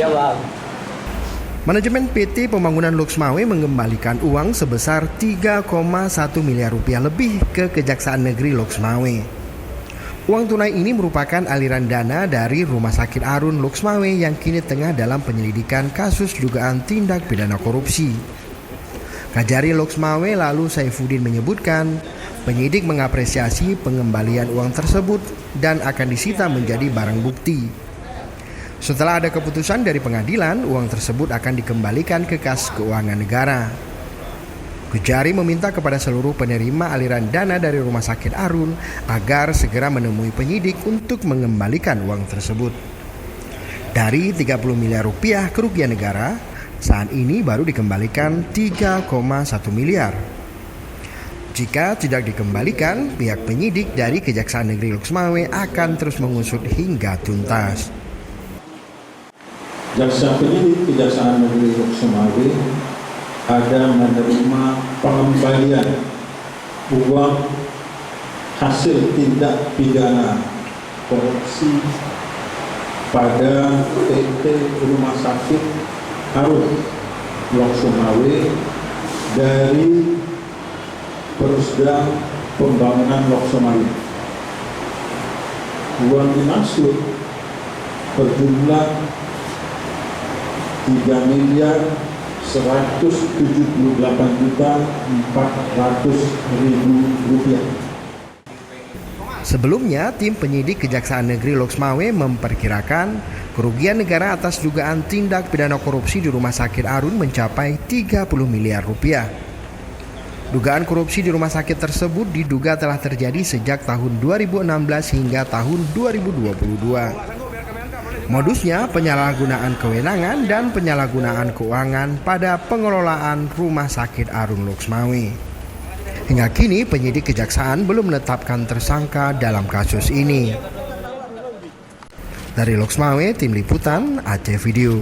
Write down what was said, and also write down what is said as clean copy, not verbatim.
Iya bang. Manajemen PT Pembangunan Luxmawe mengembalikan uang sebesar 3,1 miliar rupiah lebih ke Kejaksaan Negeri Luxmawe. Uang tunai ini merupakan aliran dana dari Rumah Sakit Arun Luxmawe yang kini tengah dalam penyelidikan kasus dugaan tindak pidana korupsi. Kajari Luxmawe lalu Saifuddin menyebutkan, penyidik mengapresiasi pengembalian uang tersebut dan akan disita menjadi barang bukti. Setelah ada keputusan dari pengadilan, uang tersebut akan dikembalikan ke kas keuangan negara. Kejari meminta kepada seluruh penerima aliran dana dari Rumah Sakit Arun agar segera menemui penyidik untuk mengembalikan uang tersebut. Dari 30 miliar rupiah kerugian negara, saat ini baru dikembalikan 3,1 miliar. Jika tidak dikembalikan, pihak penyidik dari Kejaksaan Negeri Luxmawe akan terus mengusut hingga tuntas. Jaksa penyidik Kejaksaan Negeri Luxmawe ada menerima pengembalian uang hasil tindak pidana korupsi pada PT Rumah Sakit Arun Luxmawe dari Persda Pembangunan Luxmawe. Uang dimaksud berjumlah 3.178.400.000 rupiah. Sebelumnya, tim penyidik Kejaksaan Negeri Luxmawe memperkirakan kerugian negara atas dugaan tindak pidana korupsi di Rumah Sakit Arun mencapai 30 miliar rupiah. Dugaan korupsi di rumah sakit tersebut diduga telah terjadi sejak tahun 2016 hingga tahun 2022. Modusnya penyalahgunaan kewenangan dan penyalahgunaan keuangan pada pengelolaan Rumah Sakit Arun Luxmawe. Hingga kini penyidik kejaksaan belum menetapkan tersangka dalam kasus ini. Dari Luxmawe, tim liputan Aceh Video.